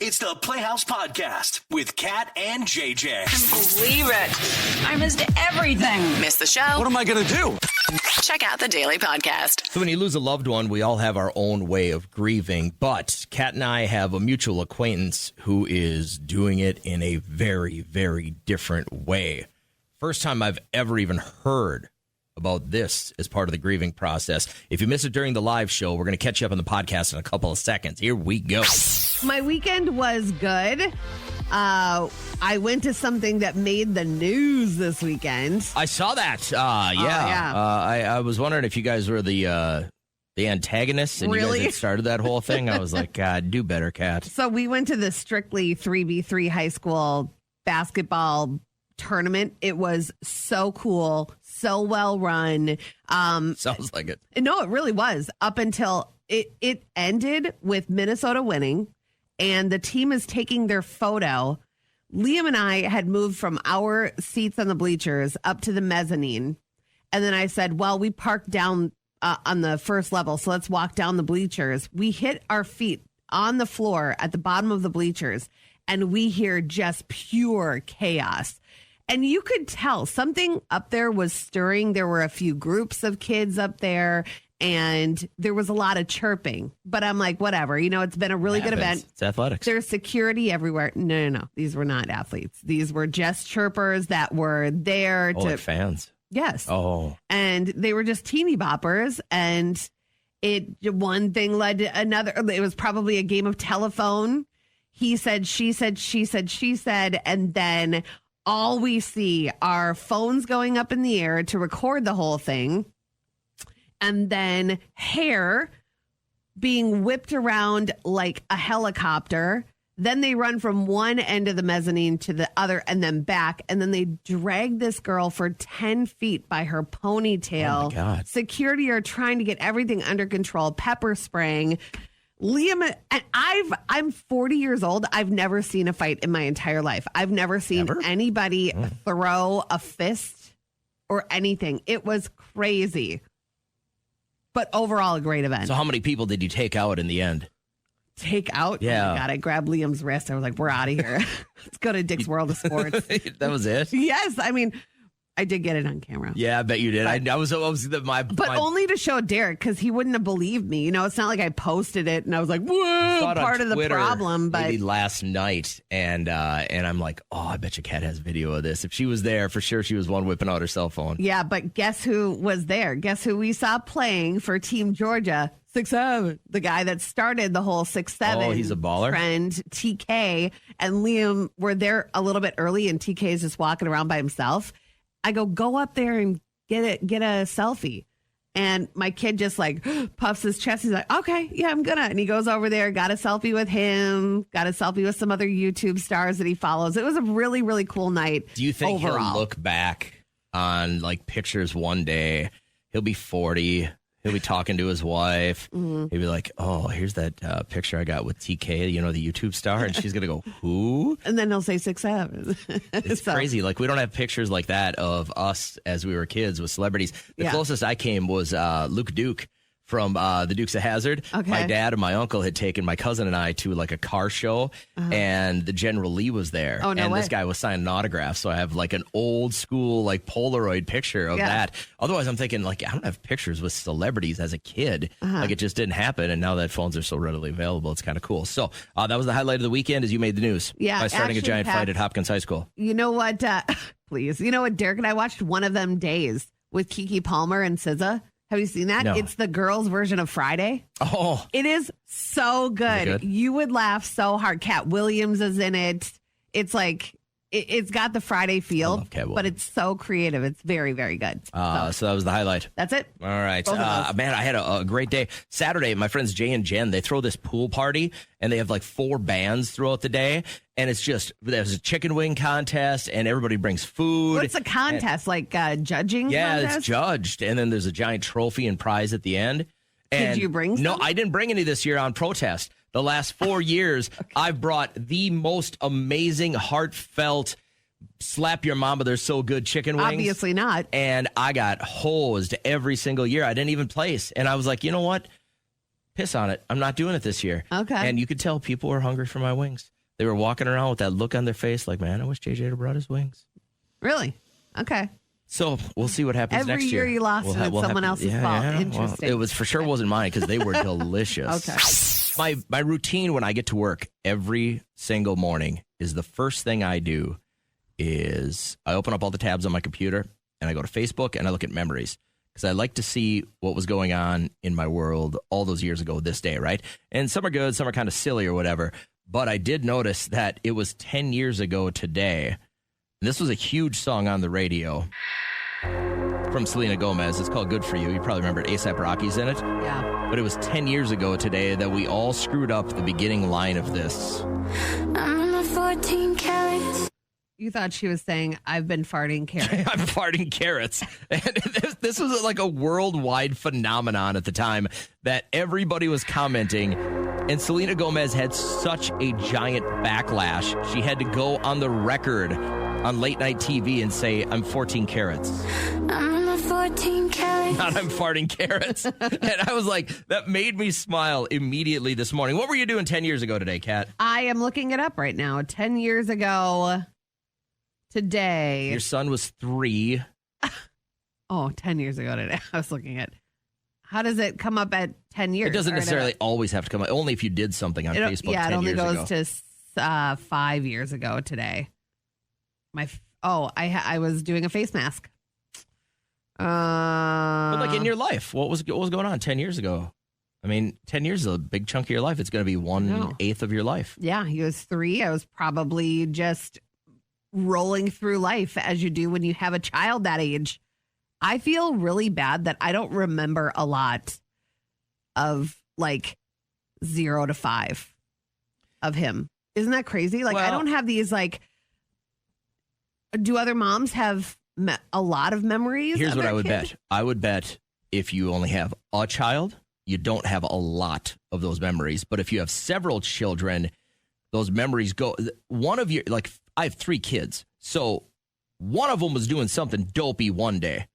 It's the Playhouse Podcast with Kat and JJ. Believe it. I missed everything. Missed the show? What am I going to do? Check out the Daily Podcast. So when you lose a loved one, we all have our own way of grieving. But Kat and I have a mutual acquaintance who is doing it in a very, very different way. First time I've ever even heard about this as part of the grieving process. If you miss it during the live show, we're going to catch you up on the podcast in a couple of seconds. Here we go. My weekend was good. I went to something that made the news this weekend. I saw that. Yeah. I was wondering if you guys were the antagonists and you Really? guys had started that whole thing. I was like, God, do better, Kat. So we went to the strictly 3v3 high school basketball tournament. It was so cool, so well run. Sounds like it. No, it really was. Up until it ended with Minnesota winning, and the team is taking their photo. Liam and I had moved from our seats on the bleachers up to the mezzanine. And then I said, well, we parked down on the first level, so let's walk down the bleachers. We hit our feet on the floor at the bottom of the bleachers, and we hear just pure chaos. And you could tell something up there was stirring. There were a few groups of kids up there, and there was a lot of chirping. But I'm like, whatever. You know, it's been a really good event. It's athletics. There's security everywhere. No. These were not athletes. These were just chirpers that were there to like fans. Yes. Oh. And they were just teeny boppers. And one thing led to another. It was probably a game of telephone. He said, she said, she said, she said. And then all we see are phones going up in the air to record the whole thing. And then hair being whipped around like a helicopter. Then they run from one end of the mezzanine to the other and then back. And then they drag this girl for 10 feet by her ponytail. Oh, my God. Security are trying to get everything under control, pepper spraying. Liam, and I'm 40 years old. I've never seen a fight in my entire life. I've never seen anybody throw a fist or anything. It was crazy. But overall, a great event. So how many people did you take out in the end? Take out? Yeah. Oh my God, I grabbed Liam's wrist. I was like, we're out of here. Let's go to Dick's World of Sports. That was it? Yes. I mean, I did get it on camera. Yeah, I bet you did. But, I was only to show Derek, because he wouldn't have believed me. You know, it's not like I posted it and I was like, whoa, part of the problem. But maybe last night, and I'm like, oh, I bet you Kat has video of this. If she was there, for sure she was one whipping out her cell phone. Yeah, but guess who was there? Guess who we saw playing for Team Georgia? 6'7", the guy that started the whole 6'7". Oh, he's a baller. Friend TK and Liam were there a little bit early, and TK is just walking around by himself. I go up there and get a selfie. And my kid just like puffs his chest. He's like, okay, yeah, I'm gonna. And he goes over there, got a selfie with him, got a selfie with some other YouTube stars that he follows. It was a really, really cool night. Do you think overall. he'll look back on like pictures one day? He'll be 40. He'll be talking to his wife. Mm-hmm. He'll be like, oh, here's that picture I got with TK, you know, the YouTube star. And she's going to go, who? And then he'll say 6'7". It's crazy. Like, we don't have pictures like that of us as we were kids with celebrities. The closest I came was Luke Duke from the Dukes of Hazzard. Okay. My dad and my uncle had taken my cousin and I to like a car show, and the General Lee was there. Oh, no and way. this guy was signing autographs. So I have like an old school like Polaroid picture of that. Otherwise, I'm thinking like, I don't have pictures with celebrities as a kid. Like, it just didn't happen. And now that phones are so readily available, it's kind of cool. So that was the highlight of the weekend as you made the news. Yeah, by starting actually, a giant fight at Hopkins High School. You know what? Please. You know what? Derek and I watched One of Them Days with Keke Palmer and SZA. Have you seen that? No. It's the girls' version of Friday. Oh. It is so good. Is it good? You would laugh so hard. Cat Williams is in it. It's like, it's got the Friday feel, but it's so creative. It's very, very good. So that was the highlight. That's it. All right. Both of those. Man, I had a great day. Saturday, my friends Jay and Jen, they throw this pool party, and they have like 4 bands throughout the day. And it's just, there's a chicken wing contest, and everybody brings food. What's a contest? Like judging Yeah, contest? it's judged. And then there's a giant trophy and prize at the end. And Did you bring some? No, I didn't bring any this year on protest. The last 4 years, I've brought the most amazing, heartfelt, slap your mama, they're so good chicken wings. Obviously not. And I got hosed every single year. I didn't even place. And I was like, you know what? Piss on it. I'm not doing it this year. Okay. And you could tell people were hungry for my wings. They were walking around with that look on their face like, man, I wish JJ had brought his wings. Really? Okay. So we'll see what happens Every next year. year you lost and it's someone else's fault. Interesting. Well, it was for sure wasn't mine because they were delicious. Okay. My routine when I get to work every single morning is the first thing I do is I open up all the tabs on my computer and I go to Facebook and I look at memories because I like to see what was going on in my world all those years ago this day, right? And some are good, some are kind of silly or whatever. But I did notice that it was 10 years ago today. This was a huge song on the radio from Selena Gomez. It's called Good For You. You probably remember it. A$AP Rocky's in it. Yeah. But it was 10 years ago today that we all screwed up the beginning line of this. I'm a 14 carats. You thought she was saying, I've been farting carrots. I'm farting carrots. And this was like a worldwide phenomenon at the time that everybody was commenting. And Selena Gomez had such a giant backlash. She had to go on the record on late night TV and say, I'm 14 carats. I'm a 14 carats. Not I'm farting carrots. And I was like, that made me smile immediately this morning. What were you doing 10 years ago today, Kat? I am looking it up right now. 10 years ago today. Your son was 3. Oh, 10 years ago today. I was looking at, how does it come up at 10 years? It doesn't necessarily always have to come up. Only if you did something on Facebook 10 years ago. Yeah, it only goes to 5 years ago today. I was doing a face mask. But like in your life, what was going on 10 years ago? I mean, 10 years is a big chunk of your life. It's going to be 1/8 of your life. Yeah, he was 3. I was probably just rolling through life as you do when you have a child that age. I feel really bad that I don't remember a lot of like 0 to 5 of him. Isn't that crazy? Like, I don't have these like, do other moms have a lot of memories? Here's what I would bet. I would bet if you only have a child, you don't have a lot of those memories. But if you have several children, those memories go. One of your, like, I have 3 kids. So one of them was doing something dopey one day.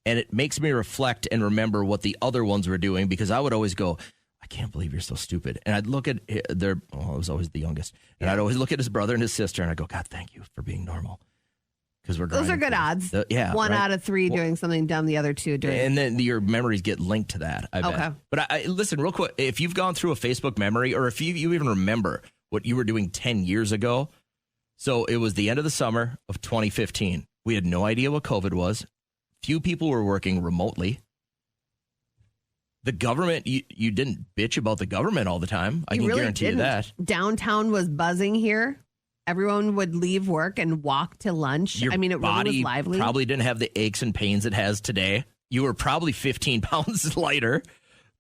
And it makes me reflect and remember what the other ones were doing because I would always go, I can't believe you're so stupid. And I'd look at I was always the youngest. And I'd always look at his brother and his sister and I'd go, God, thank you for being normal. Because we're those are good odds. One out of 3 doing something dumb, the other 2 doing. And then your memories get linked to that. I bet. But listen, real quick, if you've gone through a Facebook memory or if you even remember what you were doing 10 years ago. So it was the end of the summer of 2015. We had no idea what COVID was. Few people were working remotely. The government, you didn't bitch about the government all the time. I can guarantee you that. Downtown was buzzing here. Everyone would leave work and walk to lunch. Your it really was lively. Probably didn't have the aches and pains it has today. You were probably 15 pounds lighter.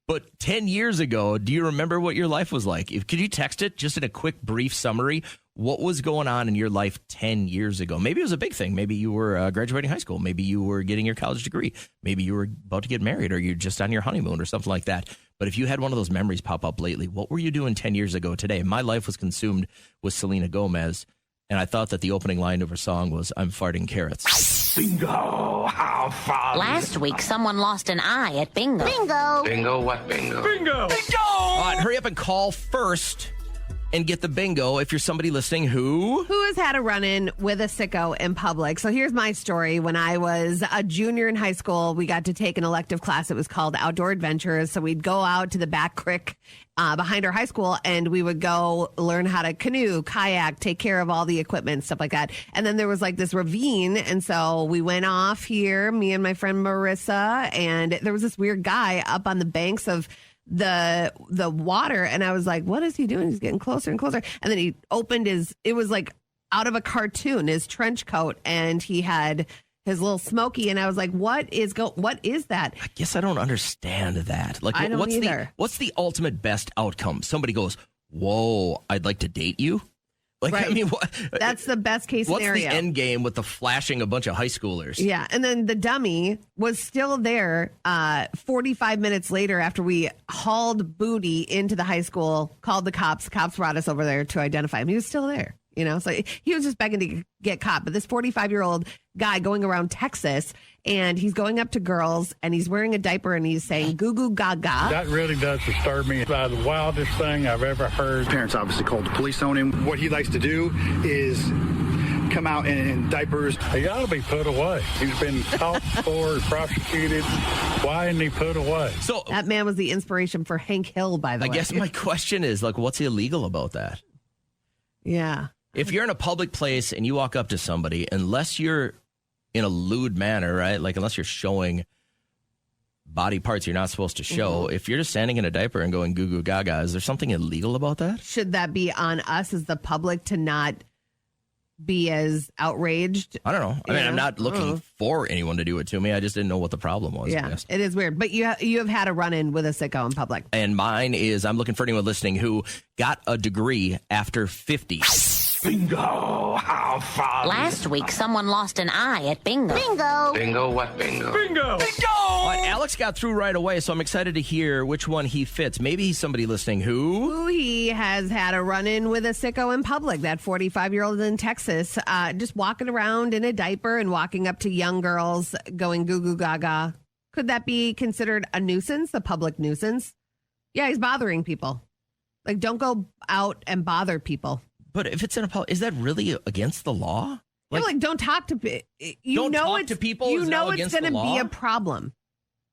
But 10 years ago, do you remember what your life was like? Could you text it just in a quick, brief summary? What was going on in your life 10 years ago? Maybe it was a big thing. Maybe you were graduating high school. Maybe you were getting your college degree. Maybe you were about to get married or you're just on your honeymoon or something like that. But if you had one of those memories pop up lately, what were you doing 10 years ago today? My life was consumed with Selena Gomez. And I thought that the opening line of her song was, I'm farting carrots. Bingo! How fun! Last week, someone lost an eye at bingo. Bingo. Bingo what bingo? Bingo! Bingo! All right, hurry up and call first and get the bingo if you're somebody listening who has had a run-in with a sicko in public. So here's my story. When I was a junior in high school, we got to take an elective class. It was called Outdoor Adventures. So we'd go out to the back creek behind our high school, and we would go learn how to canoe, kayak, take care of all the equipment, stuff like that. And then there was like this ravine, and so we went off here, me and my friend Marissa, and there was this weird guy up on the banks of the water, and I was like, what is he doing? He's getting closer and closer. And then he opened it was like out of a cartoon, his trench coat, and he had his little smoky, and I was like, what is that? I guess I don't understand that. Like, I don't either. What's the ultimate best outcome? Somebody goes, whoa, I'd like to date you? Like, right. I mean, that's the best case scenario. What's the end game with the flashing a bunch of high schoolers? Yeah, and then the dummy was still there 45 minutes later after we hauled booty into the high school, called the cops. The cops brought us over there to identify him. He was still there. So he was just begging to get caught. But this 45-year-old guy going around Texas, and he's going up to girls, and he's wearing a diaper, and he's saying goo goo gaga. That really does disturb me. It's the wildest thing I've ever heard. Parents obviously called the police on him. What he likes to do is come out in diapers. He ought to be put away. He's been caught for, prosecuted. Why isn't he put away? So that man was the inspiration for Hank Hill, by the way. I guess my question is, what's illegal about that? Yeah. If you're in a public place and you walk up to somebody, unless you're in a lewd manner, right? Unless you're showing body parts you're not supposed to show, if you're just standing in a diaper and going goo goo gaga, is there something illegal about that? Should that be on us as the public to not be as outraged? I don't know. I mean, I'm not looking for anyone to do it to me. I just didn't know what the problem was. Yeah, it is weird. But you have had a run-in with a sicko in public. And mine is, I'm looking for anyone listening who got a degree after 50. Bingo! How fun! Last week, someone lost an eye at bingo. Bingo. Bingo what bingo? Bingo! Alex got through right away, so I'm excited to hear which one he fits. Maybe he's somebody listening who he has had a run-in with a sicko in public. That 45-year-old in Texas, just walking around in a diaper and walking up to young girls going goo goo gaga. Could that be considered a nuisance, a public nuisance? Yeah, he's bothering people. Don't go out and bother people. But if it's in a public, is that really against the law? Don't talk to don't talk to people. You is know now it's going to be a problem.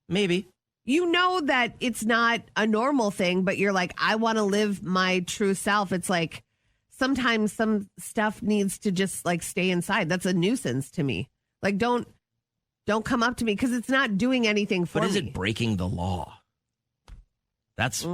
Maybe. You know that it's not a normal thing, but you're like, I want to live my true self. It's like sometimes some stuff needs to just stay inside. That's a nuisance to me. Don't come up to me because it's not doing anything for me. But is it breaking the law? That's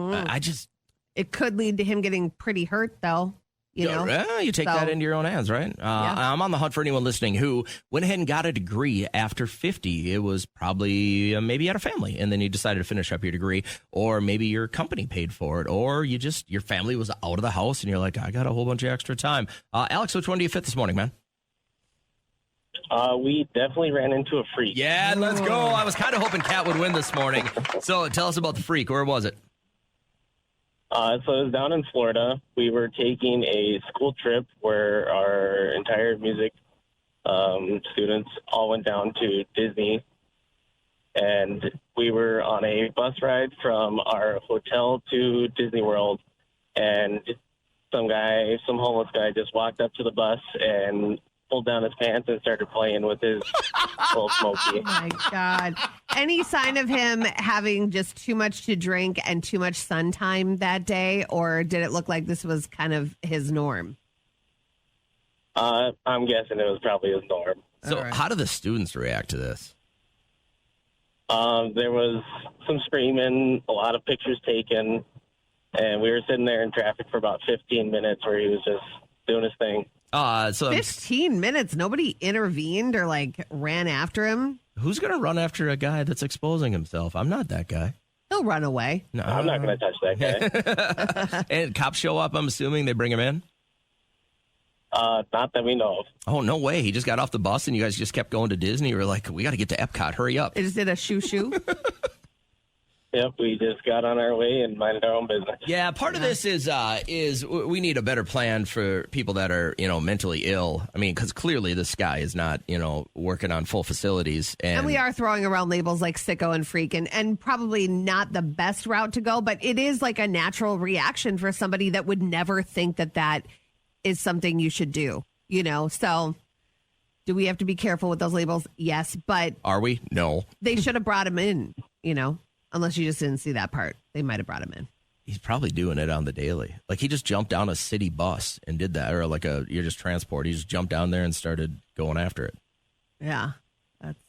It could lead to him getting pretty hurt, though. You take that into your own hands, right? I'm on the hunt for anyone listening who went ahead and got a degree after 50. It was probably maybe you had a family and then you decided to finish up your degree, or maybe your company paid for it, or your family was out of the house and you're like, I got a whole bunch of extra time. Alex, which one do you fit this morning, man? We definitely ran into a freak. Yeah, let's go. I was kind of hoping Kat would win this morning. So tell us about the freak. Where was it? So it was down in Florida. We were taking a school trip where our entire music students all went down to Disney. And we were on a bus ride from our hotel to Disney World. And some homeless guy just walked up to the bus and pulled down his pants and started playing with his little smoky. Oh, my God. Any sign of him having just too much to drink and too much sun time that day, or did it look like this was kind of his norm? I'm guessing it was probably his norm. So how do the students react to this? There was some screaming, a lot of pictures taken, and we were sitting there in traffic for about 15 minutes where he was just doing his thing. 15 minutes. Nobody intervened or ran after him. Who's going to run after a guy that's exposing himself? I'm not that guy. He'll run away. No, I'm not going to touch that guy. And cops show up, I'm assuming they bring him in? Not that we know of. Oh, no way. He just got off the bus and you guys just kept going to Disney. You were like, we got to get to Epcot. Hurry up. They just did a shoo-shoo. Yep, we just got on our way and minded our own business. Yeah, part of this is we need a better plan for people that are, mentally ill. I mean, because clearly this guy is not, working on full facilities. And we are throwing around labels like sicko and freak, and probably not the best route to go, but it is a natural reaction for somebody that would never think that is something you should do, So do we have to be careful with those labels? Yes, but... Are we? No. They should have brought him in, Unless you just didn't see that part. They might have brought him in. He's probably doing it on the daily. He just jumped down a city bus and did that. Or you're just transport. He just jumped down there and started going after it. Yeah. That's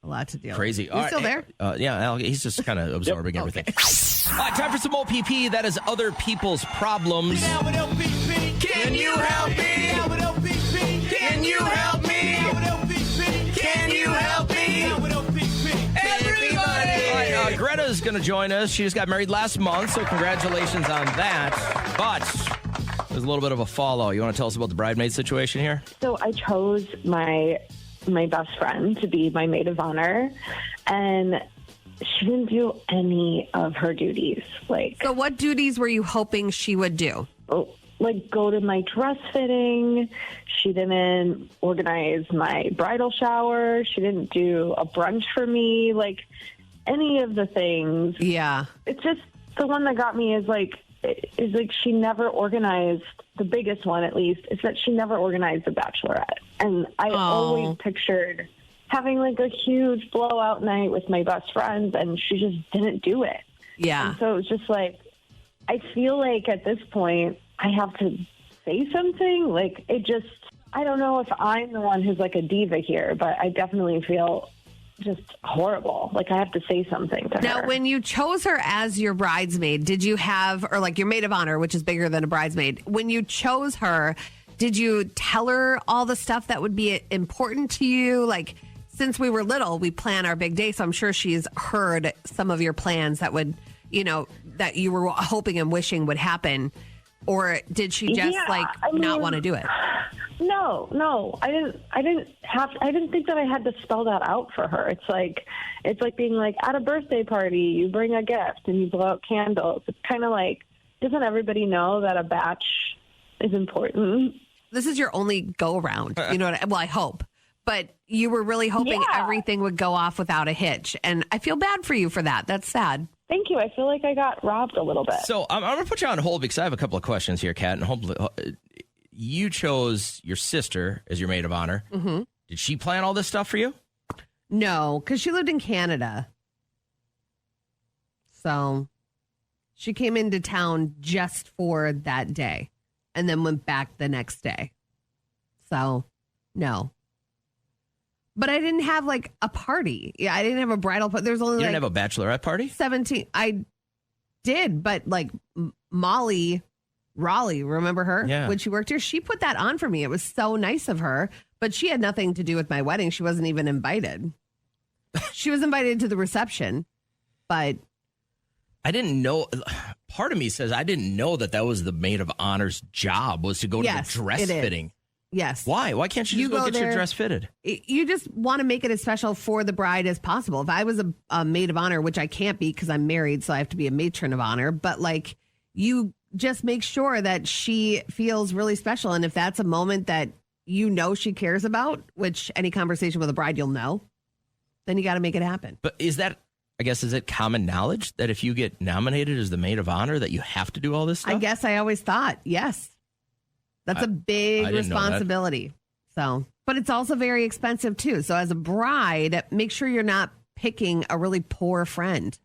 a lot to deal with. Crazy. He's still there? Yeah, he's just kind of absorbing everything. Time for some OPP. That is other people's problems. Can you help me? Can you help me? Can you help me? Greta's going to join us. She just got married last month, so congratulations on that. But there's a little bit of a fallout. You want to tell us about the bridesmaid situation here? So I chose my best friend to be my maid of honor, and she didn't do any of her duties. So what duties were you hoping she would do? Oh, like go to my dress fitting. She didn't organize my bridal shower. She didn't do a brunch for me. Like any of the things. Yeah. It's just the one that got me is like she never organized, the biggest one at least, is that she never organized the Bachelorette. And I always pictured having like a huge blowout night with my best friends, and she just didn't do it. Yeah. And so it was just like, I feel like at this point I have to say something. Like it just, I don't know if I'm the one who's like a diva here, but I definitely feel just horrible. Like I have to say something to her. Now, when you chose her as your bridesmaid, did you have, or like your maid of honor, which is bigger than a bridesmaid, when you chose her, did you tell her all the stuff that would be important to you? Like, since we were little, we plan our big day. So I'm sure she's heard some of your plans that would, you know, that you were hoping and wishing would happen. Or did she just not want to do it? No. I didn't think that I had to spell that out for her. It's like being like at a birthday party, you bring a gift and you blow out candles. It's kind of like, doesn't everybody know that a batch is important? This is your only go around. You know what? Well, I hope. But you were really hoping everything would go off without a hitch. And I feel bad for you for that. That's sad. Thank you. I feel like I got robbed a little bit. So I'm going to put you on hold because I have a couple of questions here, Kat. And hopefully you chose your sister as your maid of honor. Mm-hmm. Did she plan all this stuff for you? No, because she lived in Canada. So she came into town just for that day and then went back the next day. So, no. But I didn't have like a party. Yeah, I didn't have a bridal party. There's only You didn't have a bachelorette party? 17. I did, but like Molly Raleigh, remember her? Yeah. When she worked here, she put that on for me. It was so nice of her, but she had nothing to do with my wedding. She wasn't even invited. She was invited to the reception, but I didn't know. Part of me says I didn't know that was the maid of honor's job, was to go to the dress fitting. Yes. Why? Why can't you just go get your dress fitted? You just want to make it as special for the bride as possible. If I was a maid of honor, which I can't be because I'm married, so I have to be a matron of honor, but like you just make sure that she feels really special. And if that's a moment that you know she cares about, which any conversation with a bride you'll know, then you got to make it happen. But is it common knowledge that if you get nominated as the maid of honor that you have to do all this stuff? I guess I always thought, yes. That's a big responsibility. So, but it's also very expensive too. So as a bride, make sure you're not picking a really poor friend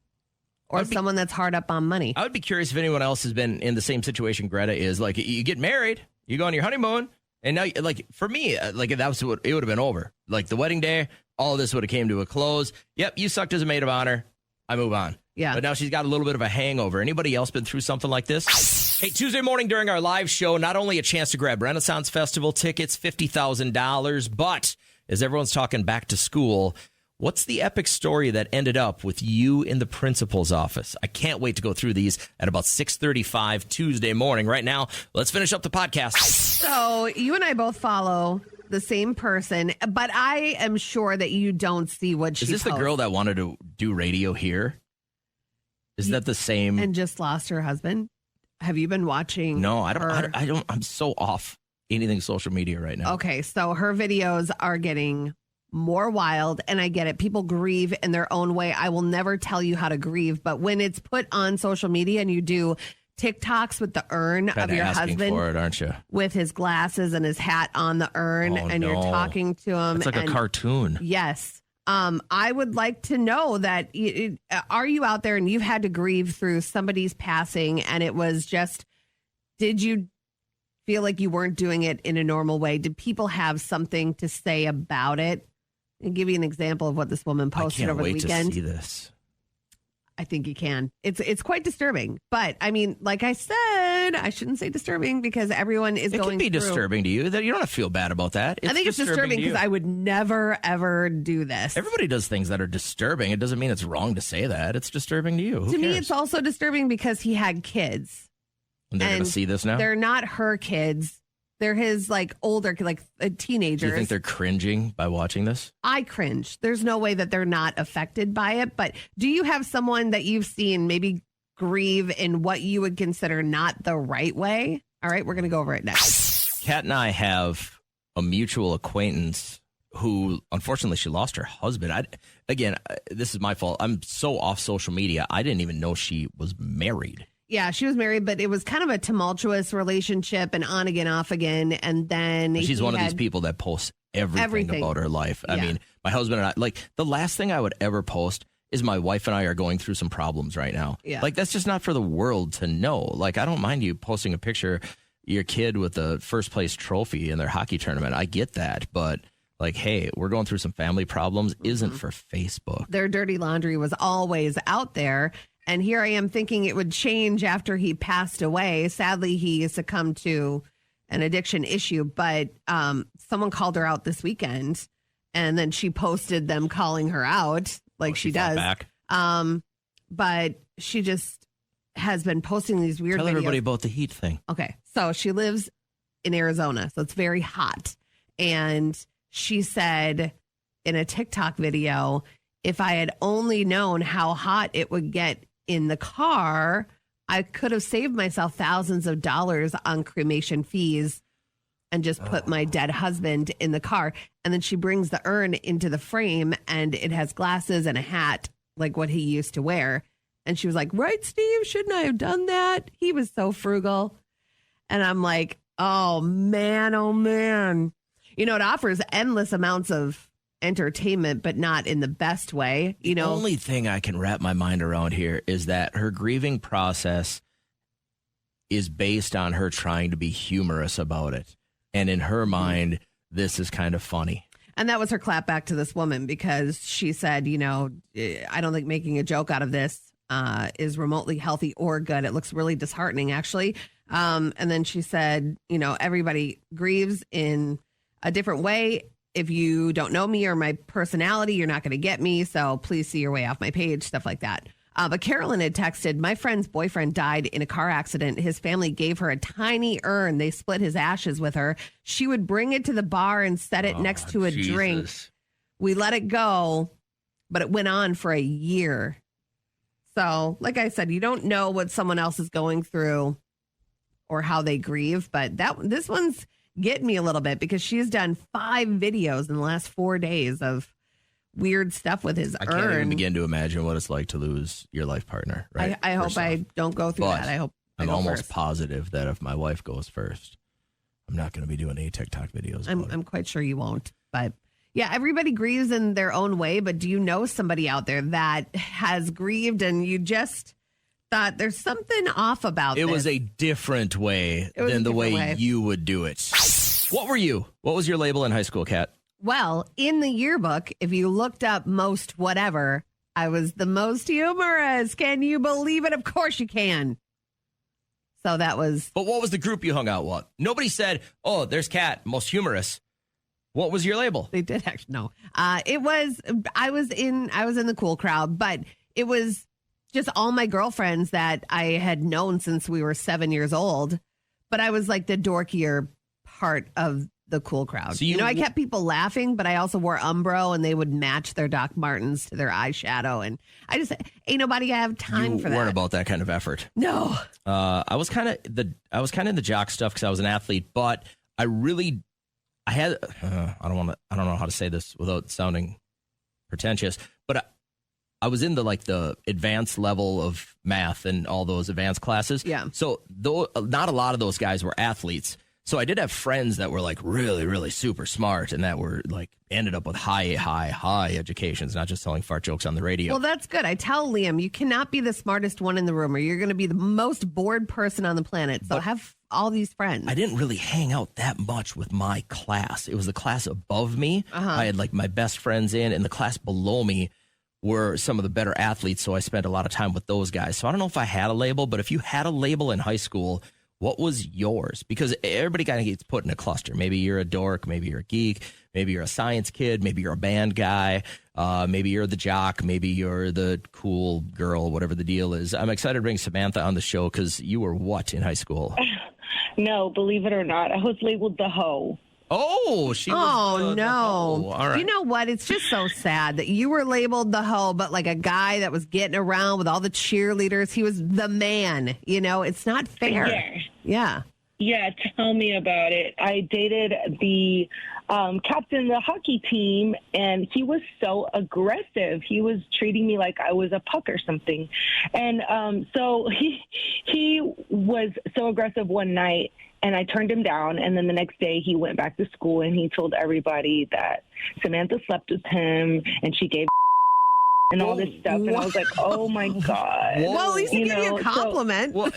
or someone that's hard up on money. I would be curious if anyone else has been in the same situation Greta is. Like, you get married, you go on your honeymoon, and now, like, for me, like, that was what it would have been over. Like, the wedding day, all of this would have came to a close. Yep, you sucked as a maid of honor. I move on. Yeah. But now she's got a little bit of a hangover. Anybody else been through something like this? Hey, Tuesday morning during our live show, not only a chance to grab Renaissance Festival tickets, $50,000, but as everyone's talking back to school, what's the epic story that ended up with you in the principal's office? I can't wait to go through these at about 6:35 Tuesday morning. Right now, let's finish up the podcast. So you and I both follow the same person, but I am sure that you don't see what she Is this posts. the girl that wanted to do radio here? Is that the same? And just lost her husband? Have you been watching? No, I don't. I'm so off anything social media right now. Okay, so her videos are getting more wild, and I get it. People grieve in their own way. I will never tell you how to grieve, but when it's put on social media and you do TikToks with the urn of your husband for it, aren't you? With his glasses and his hat on the urn, and you're talking to him. It's like a cartoon. Yes. I would like to know that, are you out there and you've had to grieve through somebody's passing, and it was just, did you feel like you weren't doing it in a normal way? Did people have something to say about it? I'll give you an example of what this woman posted over the weekend. I can't wait to see this. I think you can. It's quite disturbing. But, I mean, like I said, I shouldn't say disturbing because everyone is going through. It can be disturbing to you. You don't have to feel bad about that. I think it's disturbing because I would never, ever do this. Everybody does things that are disturbing. It doesn't mean it's wrong to say that. It's disturbing to you. Who to cares? me, it's also disturbing because he had kids. And they're going to see this now? They're not her kids. They're his, like, older, like, teenagers. Do you think they're cringing by watching this? I cringe. There's no way that they're not affected by it. But do you have someone that you've seen maybe grieve in what you would consider not the right way? All right, we're going to go over it next. Kat and I have a mutual acquaintance who, unfortunately, she lost her husband. This is my fault. I'm so off social media. I didn't even know she was married. Yeah, she was married, but it was kind of a tumultuous relationship and on again, off again. And then she's one of these people that posts everything about her life. I mean, my husband and I, like, the last thing I would ever post is my wife and I are going through some problems right now. Yeah. Like, that's just not for the world to know. Like, I don't mind you posting a picture of your kid with the first place trophy in their hockey tournament. I get that. But, like, hey, we're going through some family problems isn't for Facebook. Their dirty laundry was always out there. And here I am thinking it would change after he passed away. Sadly, he succumbed to an addiction issue. But someone called her out this weekend. And then she posted them calling her out. Like she does. Back. But she just has been posting these weird Tell videos. everybody about the heat thing. Okay. So she lives in Arizona. So it's very hot. And she said in a TikTok video, if I had only known how hot it would get in the car, I could have saved myself thousands of dollars on cremation fees and just put my dead husband in the car. And then she brings the urn into the frame and it has glasses and a hat like what he used to wear. And she was like, right, Steve, shouldn't I have done that? He was so frugal. And I'm like, oh, man. You know, it offers endless amounts of entertainment, but not in the best way. You know, the only thing I can wrap my mind around here is that her grieving process is based on her trying to be humorous about it. And in her mind, this is kind of funny. And that was her clap back to this woman because she said, you know, I don't think making a joke out of this is remotely healthy or good. It looks really disheartening, actually. And then she said, you know, everybody grieves in a different way. If you don't know me or my personality, you're not going to get me. So please see your way off my page, stuff like that. But Carolyn had texted, my friend's boyfriend died in a car accident. His family gave her a tiny urn. They split his ashes with her. She would bring it to the bar and set it next to a drink. We let it go, but it went on for a year. So, like I said, you don't know what someone else is going through or how they grieve. But this one's getting me a little bit because she's done 5 videos in the last 4 days of weird stuff with his urn. I can't even begin to imagine what it's like to lose your life partner. Right? I hope I don't go through that. I hope I'm almost positive that if my wife goes first, I'm not going to be doing any TikTok videos. I'm quite sure you won't. But yeah, everybody grieves in their own way. But do you know somebody out there that has grieved and you just thought there's something off about it? This? It was a different way than the way you would do it. What were you? What was your label in high school, Kat? Well, in the yearbook, if you looked up most whatever, I was the most humorous. Can you believe it? Of course you can. So that was. But what was the group you hung out with? Nobody said, oh, there's Kat, most humorous. What was your label? They did actually. No, it was. I was in the cool crowd, but it was just all my girlfriends that I had known since we were 7 years old. But I was like the dorkier part of the cool crowd. So I kept people laughing, but I also wore Umbro and they would match their Doc Martens to their eyeshadow. And I just ain't nobody have time for that. You weren't about that kind of effort. No. I was kind of in the jock stuff because I was an athlete, but I had I don't know how to say this without sounding pretentious, but I was in the advanced level of math and all those advanced classes. Yeah. So not a lot of those guys were athletes. So I did have friends that were like really, really super smart and that were like ended up with high educations, not just telling fart jokes on the radio. Well, that's good. I tell Liam, you cannot be the smartest one in the room or you're going to be the most bored person on the planet. So have all these friends. I didn't really hang out that much with my class. It was the class above me. I had like my best friends in, and the class below me were some of the better athletes. So I spent a lot of time with those guys. So I don't know if I had a label, but if you had a label in high school, what was yours? Because everybody kind of gets put in a cluster. Maybe you're a dork. Maybe you're a geek. Maybe you're a science kid. Maybe you're a band guy. Maybe you're the jock. Maybe you're the cool girl, whatever the deal is. I'm excited to bring Samantha on the show because you were what in high school? No, believe it or not, I was labeled the hoe. Oh, she was. Oh, no. All right. You know what? It's just so sad that you were labeled the hoe, but like a guy that was getting around with all the cheerleaders, he was the man. You know, it's not fair. Yeah. Yeah, tell me about it. I dated the captain of the hockey team, and he was so aggressive. He was treating me like I was a puck or something. And so he was so aggressive one night, and I turned him down. And then the next day he went back to school, and he told everybody that Samantha slept with him, and she gave and all this stuff. And I was like, oh, my God. Well, at least he gave you a compliment. Well,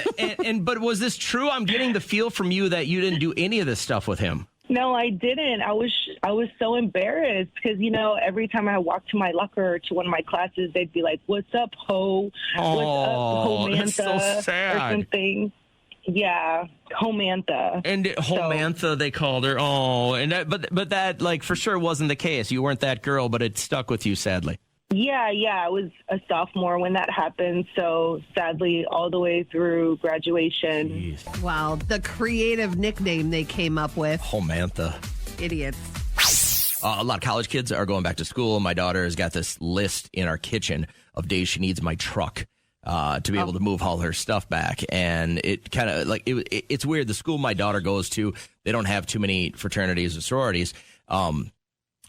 but was this true? I'm getting the feel from you that you didn't do any of this stuff with him. No, I didn't. I was so embarrassed because, every time I walked to my locker or to one of my classes, they'd be like, what's up, ho? What's up, HO-Mantha? That's so sad. Or something. Yeah, HO-Mantha. And HO-Mantha, they called her. Oh, and but that, like, for sure wasn't the case. You weren't that girl, but it stuck with you, sadly. Yeah, I was a sophomore when that happened. So sadly, all the way through graduation. Jeez. Wow, the creative nickname they came up with. HO-Mantha. Idiots. A lot of college kids are going back to school. My daughter has got this list in our kitchen of days she needs my truck to be able to move all her stuff back. And it kind of like it's weird. The school my daughter goes to, they don't have too many fraternities or sororities.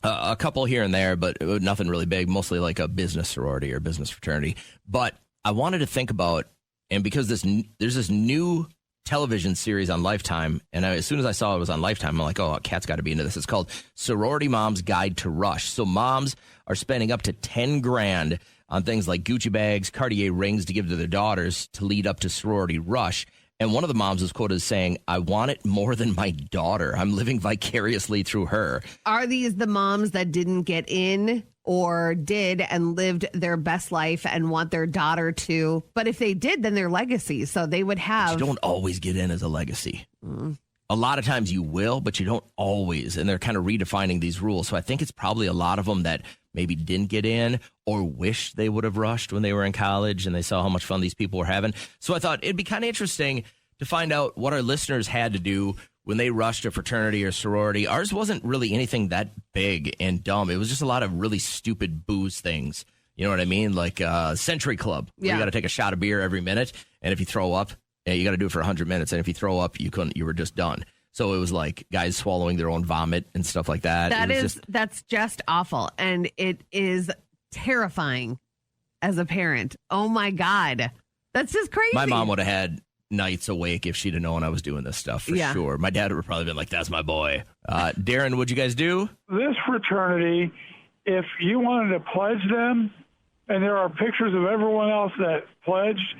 A couple here and there, but nothing really big, mostly like a business sorority or business fraternity. But I wanted to think about, and because there's this new television series on Lifetime, and as soon as I saw it was on Lifetime, I'm like, oh, Kat's got to be into this. It's called Sorority Mom's Guide to Rush. So moms are spending up to $10,000 on things like Gucci bags, Cartier rings to give to their daughters to lead up to sorority rush. And one of the moms was quoted as saying, I want it more than my daughter. I'm living vicariously through her. Are these the moms that didn't get in or did and lived their best life and want their daughter to? But if they did, then they're legacy. So they would have. But you don't always get in as a legacy. A lot of times you will, but you don't always. And they're kind of redefining these rules. So I think it's probably a lot of them that maybe didn't get in or wish they would have rushed when they were in college and they saw how much fun these people were having. So I thought it'd be kind of interesting to find out what our listeners had to do when they rushed a fraternity or sorority. Ours wasn't really anything that big and dumb. It was just a lot of really stupid booze things. You know what I mean? Like Century Club. Where you got to take a shot of beer every minute. And if you throw up, you got to do it for 100 minutes. And if you throw up, you were just done. So it was like guys swallowing their own vomit and stuff like that. That's just awful. And it is terrifying as a parent. Oh, my God. That's just crazy. My mom would have had nights awake if she'd have known I was doing this stuff for sure. My dad would have probably been like, that's my boy. Darren, what'd you guys do? This fraternity, if you wanted to pledge them, and there are pictures of everyone else that pledged,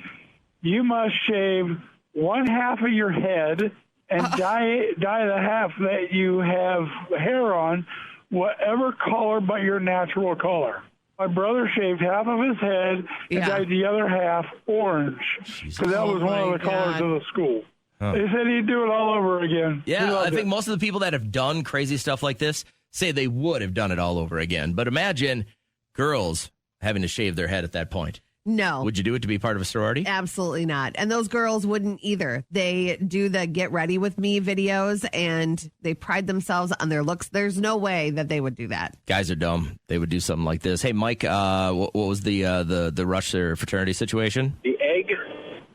you must shave one half of your head and dye the half that you have hair on, whatever color but your natural color. My brother shaved half of his head and dyed the other half orange, because that was one of the colors of the school. They said he'd do it all over again. Yeah, I think most of the people that have done crazy stuff like this say they would have done it all over again. But imagine girls having to shave their head at that point. No. Would you do it to be part of a sorority? Absolutely not. And those girls wouldn't either. They do the Get Ready With Me videos, and they pride themselves on their looks. There's no way that they would do that. Guys are dumb. They would do something like this. Hey, Mike, what was the rush or fraternity situation? The egg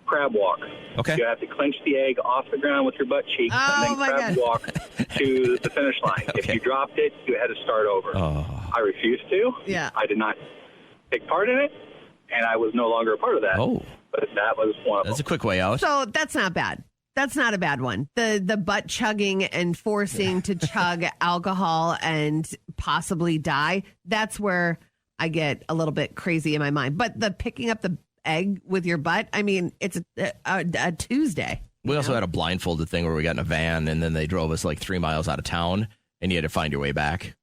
crab walk. Okay. You have to clench the egg off the ground with your butt cheeks and then crab walk to the finish line. Okay. If you dropped it, you had to start over. I refused to. Yeah. I did not take part in it. And I was no longer a part of that. Oh. But that was one of them. That's a quick way out. So that's not bad. That's not a bad one. The butt chugging and forcing to chug alcohol and possibly die, that's where I get a little bit crazy in my mind. But the picking up the egg with your butt, I mean, it's a Tuesday. We also had a blindfolded thing where we got in a van and then they drove us like 3 miles out of town and you had to find your way back.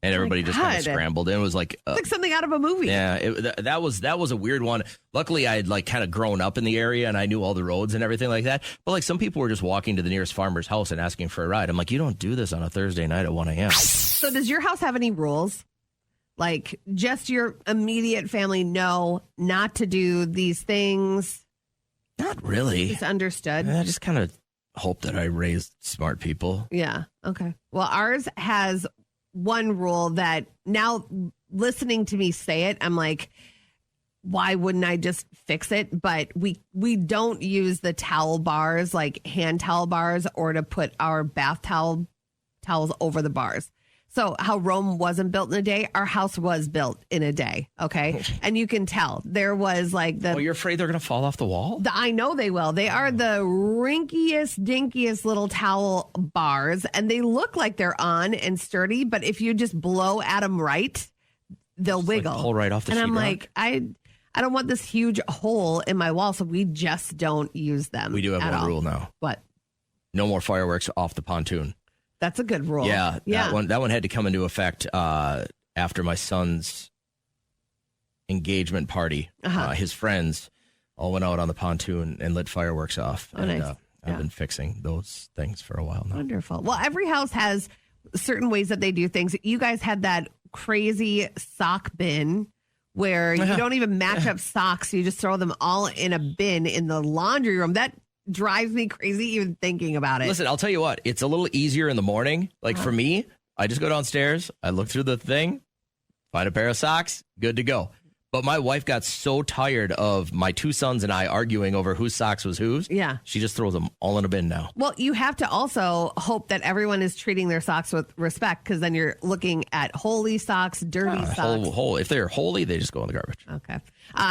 And everybody just kind of scrambled. And it was like something out of a movie. Yeah, that was a weird one. Luckily, I had like kind of grown up in the area and I knew all the roads and everything like that. But like some people were just walking to the nearest farmer's house and asking for a ride. I'm like, you don't do this on a Thursday night at 1 a.m. So does your house have any rules? Like just your immediate family know not to do these things? Not really. It's understood. I just kind of hope that I raised smart people. Yeah. Okay. Well, ours has one rule that now listening to me say it, I'm like, why wouldn't I just fix it? But we don't use the towel bars, like hand towel bars, or to put our bath towels over the bars. So how Rome wasn't built in a day, our house was built in a day. Okay. And you can tell there was like the. Oh, you're afraid they're going to fall off the wall? I know they will. They are the rinkiest, dinkiest little towel bars, and they look like they're on and sturdy. But if you just blow at them right, they'll wiggle. Like pull right off the sheetrock. And I'm like, I don't want this huge hole in my wall, so we just don't use them. We do have one rule now. What? No more fireworks off the pontoon. That's a good rule. Yeah. That one had to come into effect after my son's engagement party. His friends all went out on the pontoon and lit fireworks off. Oh, nice. I've been fixing those things for a while now. Wonderful. Well, every house has certain ways that they do things. You guys had that crazy sock bin where you don't even match up socks. You just throw them all in a bin in the laundry room. That drives me crazy even thinking about it. Listen, I'll tell you what, it's a little easier in the morning. Like for me, I just go downstairs, I look through the thing, find a pair of socks, good to go. But my wife got so tired of my two sons and I arguing over whose socks was whose. Yeah. She just throws them all in a bin now. Well, you have to also hope that everyone is treating their socks with respect, because then you're looking at holy socks, dirty socks. If they're holy, they just go in the garbage. Okay.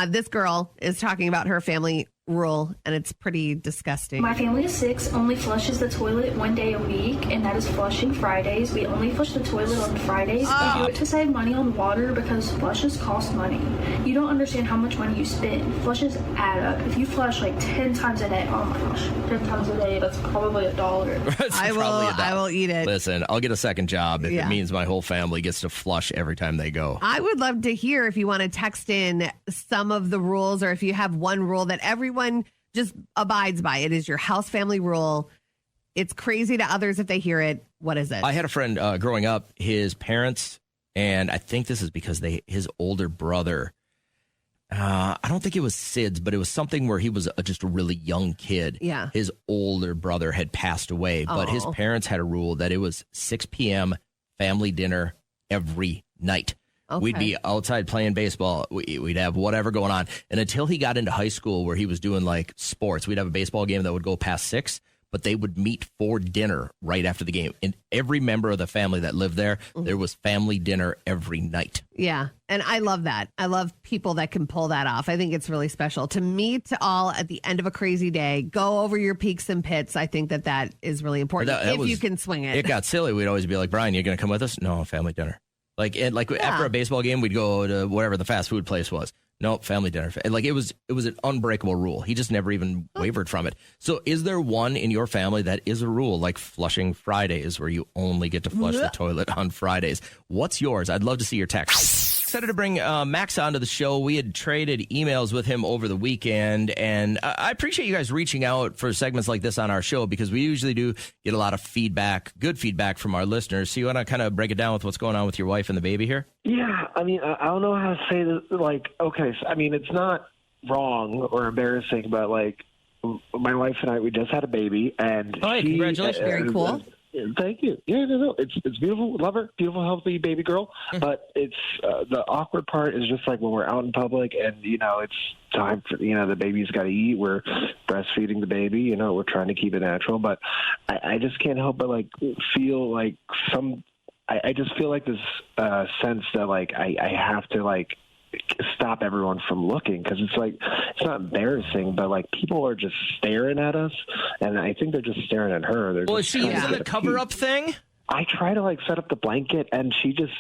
This girl is talking about her family rule, and it's pretty disgusting. My family of 6 only flushes the toilet one day a week, and that is flushing Fridays. We only flush the toilet on Fridays. We do it to save money on water because flushes cost money. You don't understand how much money you spend. Flushes add up. If you flush like 10 times a day, oh my gosh, 10 times a day, that's probably $1. I will eat it. Listen, I'll get a second job if it means my whole family gets to flush every time they go. I would love to hear if you want to text in some of the rules, or if you have one rule that everyone just abides by. It is your house family rule. It's crazy to others if they hear it. What is it? I had a friend growing up, his parents, and I think this is because his older brother, I don't think it was SIDS, but it was something where he was just a really young kid. Yeah. His older brother had passed away, but his parents had a rule that it was 6 p.m. family dinner every night. Okay. We'd be outside playing baseball. We'd have whatever going on. And until he got into high school where he was doing like sports, we'd have a baseball game that would go past 6, but they would meet for dinner right after the game. And every member of the family that lived there, there was family dinner every night. Yeah. And I love that. I love people that can pull that off. I think it's really special to meet all at the end of a crazy day, go over your peaks and pits. I think that is really important if you can swing it. It got silly. We'd always be like, Brian, you going to come with us? No, family dinner. After a baseball game, we'd go to whatever the fast food place was. No, family dinner. Like it was an unbreakable rule. He just never even wavered from it. So is there one in your family that is a rule, like flushing Fridays, where you only get to flush the toilet on Fridays? What's yours? I'd love to see your text. Excited to bring Max onto the show. We had traded emails with him over the weekend, and I appreciate you guys reaching out for segments like this on our show, because we usually do get a lot of feedback, good feedback from our listeners. So you want to kind of break it down with what's going on with your wife and the baby here? Yeah, I mean, I don't know how to say this. Like, okay, so, I mean, it's not wrong or embarrassing, but like, my wife and I, we just had a baby, and congratulations, very cool. Thank you. Yeah, no, it's beautiful. Love her. Beautiful, healthy baby girl. But it's the awkward part is just like when we're out in public and, it's time for, the baby's got to eat. We're breastfeeding the baby. We're trying to keep it natural. But I just can't help but, like, feel like I just feel like this sense that, like, I have to, like, stop everyone from looking, because it's like, it's not embarrassing, but like people are just staring at us, and I think they're just staring at her. Is she using the cover up thing? I try to like set up the blanket, and she just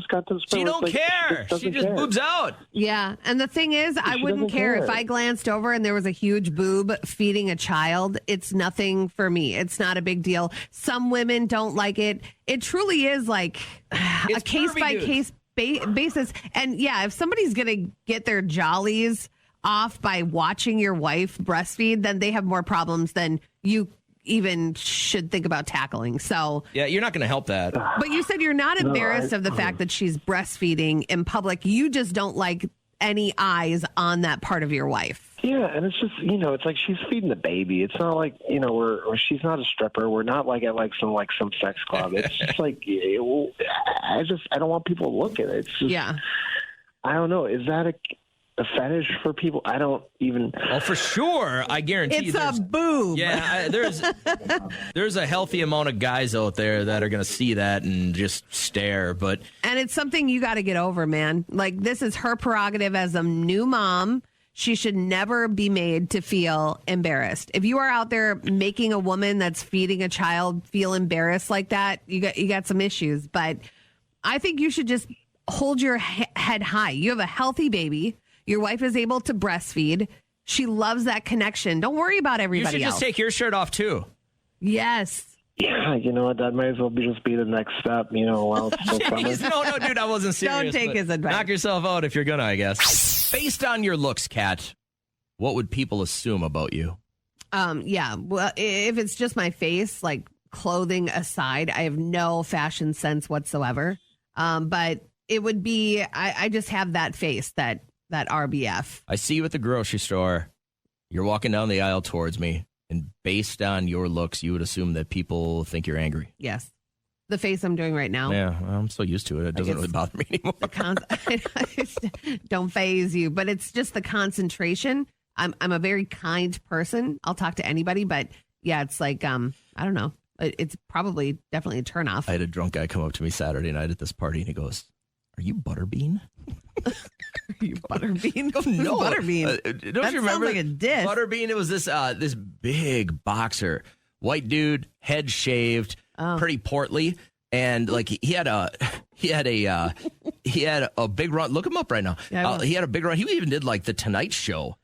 got this. She don't care. She just boobs out. Yeah, and the thing is, I wouldn't care if I glanced over and there was a huge boob feeding a child. It's nothing for me. It's not a big deal. Some women don't like it. It truly is like a case by case basis. And yeah, if somebody's gonna get their jollies off by watching your wife breastfeed, then they have more problems than you even should think about tackling. So yeah, you're not going to help that. But you said you're not embarrassed of the fact that she's breastfeeding in public. You just don't like any eyes on that part of your wife. Yeah, and it's just, it's like she's feeding the baby. It's not like, she's not a stripper. We're not like at some sex club. It's just like, I don't want people to look at it. It's just, yeah. I don't know. Is that a fetish for people? I don't even. Oh, for sure. I guarantee it's a boob. Yeah, there's a healthy amount of guys out there that are going to see that and just stare. And it's something you got to get over, man. Like, this is her prerogative as a new mom. She should never be made to feel embarrassed. If you are out there making a woman that's feeding a child feel embarrassed like that, you got some issues. But I think you should just hold your head high. You have a healthy baby. Your wife is able to breastfeed. She loves that connection. Don't worry about everybody else. You should just take your shirt off, too. Yes. Yeah, you know what? That might as well just be the next step, while it's still summer. No, dude, I wasn't serious. Don't take his advice. Knock yourself out if you're going to, I guess. Based on your looks, Kat, what would people assume about you? Yeah. Well, if it's just my face, like clothing aside, I have no fashion sense whatsoever. But it would be, I just have that face, that RBF. I see you at the grocery store. You're walking down the aisle towards me. And based on your looks, you would assume that people think you're angry. Yes. The face I'm doing right now. Yeah, I'm so used to it. It doesn't really bother me anymore. Don't faze you. But it's just the concentration. I'm a very kind person. I'll talk to anybody. But yeah, it's like, I don't know. It's probably definitely a turnoff. I had a drunk guy come up to me Saturday night at this party and he goes, "Are you Butterbean?" Are you Butterbean? No. Butterbean. Don't you remember? Sounds like a dish. Butterbean, it was this big boxer, white dude, head shaved, pretty portly, and like he had a big run. Look him up right now. Yeah, he had a big run. He even did like the Tonight Show.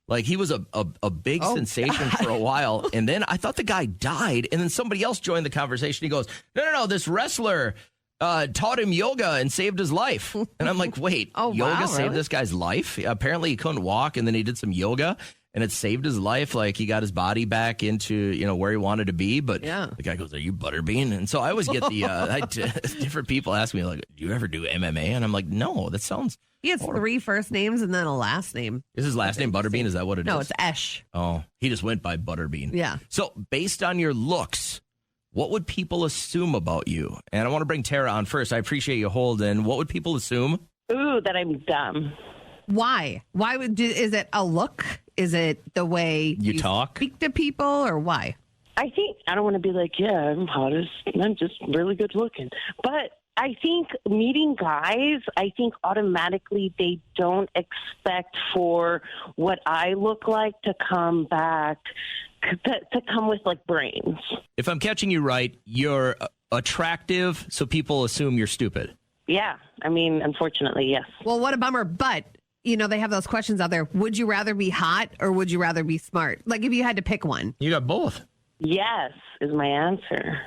Like he was a big sensation for a while, and then I thought the guy died, and then somebody else joined the conversation. He goes, "No, this wrestler taught him yoga and saved his life." And I'm like, wait, yoga saved this guy's life? Apparently he couldn't walk, and then he did some yoga, and it saved his life. Like he got his body back into where he wanted to be. But the guy goes, "Are you Butterbean?" And so I always get the different people ask me like, "Do you ever do MMA?" And I'm like, "No, that sounds." He has 3 first names and then a last name. Is his last name Butterbean? Is that what it is? No, it's Esh. Oh, he just went by Butterbean. Yeah. So based on your looks, what would people assume about you? And I want to bring Tara on first. I appreciate you holding. What would people assume? Ooh, that I'm dumb. Why? Is it a look? Is it the way you talk? Speak to people, or why? I think, I don't want to be like, yeah, I'm hottest. I'm just really good looking. But I think meeting guys, I think automatically they don't expect for what I look like to come back, to come with like brains. If I'm catching you right, you're attractive, so people assume you're stupid. Yeah. I mean, unfortunately, yes. Well, what a bummer. But, they have those questions out there. Would you rather be hot or would you rather be smart? Like if you had to pick one. You got both. Yes is my answer.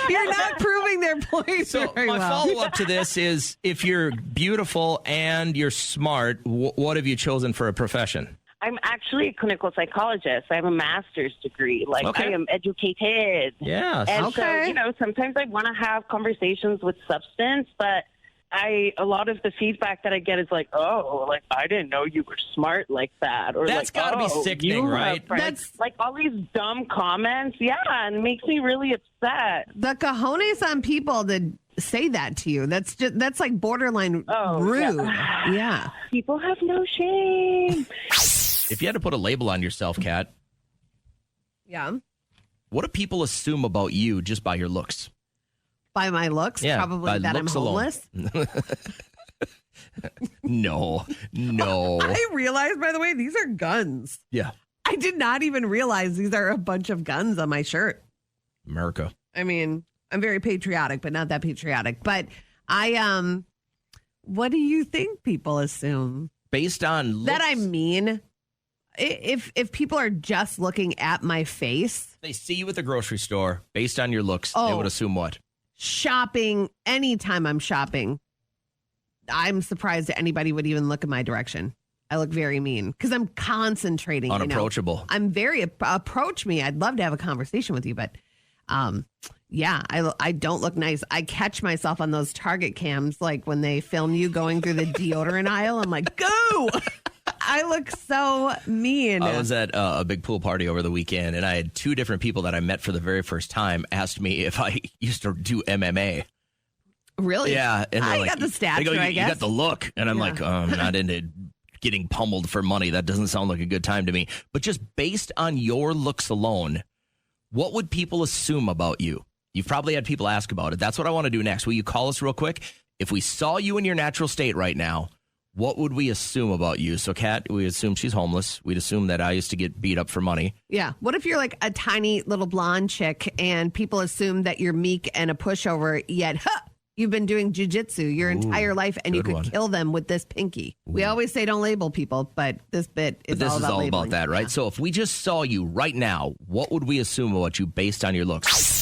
You're not proving their point. So my follow-up to this is, if you're beautiful and you're smart, what have you chosen for a profession? I'm actually a clinical psychologist. I have a master's degree. I am educated. Yes. And okay. so, sometimes I want to have conversations with substance, but a lot of the feedback that I get is like, oh, like I didn't know you were smart like that, or that's got to be sickening, right? That's like all these dumb comments, and it makes me really upset. The cojones on people that say that to you. That's like borderline rude. Yeah. People have no shame. If you had to put a label on yourself, Kat, what do people assume about you just by your looks? By my looks? Yeah, probably that I'm homeless. No. I realized, by the way, these are guns. Yeah. I did not even realize these are a bunch of guns on my shirt. America. I mean, I'm very patriotic, but not that patriotic. But what do you think people assume? Based on looks? That I mean, if people are just looking at my face. They see you at the grocery store, based on your looks, they would assume what? Shopping, anytime I'm shopping, I'm surprised that anybody would even look in my direction. I look very mean because I'm concentrating. Unapproachable. I'm very, approach me. I'd love to have a conversation with you, but I don't look nice. I catch myself on those Target cams, like when they film you going through the deodorant aisle. I'm like, go! I look so mean. I was at a big pool party over the weekend, and I had 2 different people that I met for the very first time asked me if I used to do MMA. Really? Yeah. And I like, got the stature, they go, I you guess. got the look. And I'm like, I'm not into getting pummeled for money. That doesn't sound like a good time to me. But just based on your looks alone, what would people assume about you? You've probably had people ask about it. That's what I want to do next. Will you call us real quick? If we saw you in your natural state right now, what would we assume about you? So, Kat, we assume she's homeless. We'd assume that I used to get beat up for money. Yeah. What if you're like a tiny little blonde chick and people assume that you're meek and a pushover, yet you've been doing jujitsu your entire life and you could kill them with this pinky? We always say don't label people, but this bit is all about labeling. About that, right? Yeah. So if we just saw you right now, what would we assume about you based on your looks?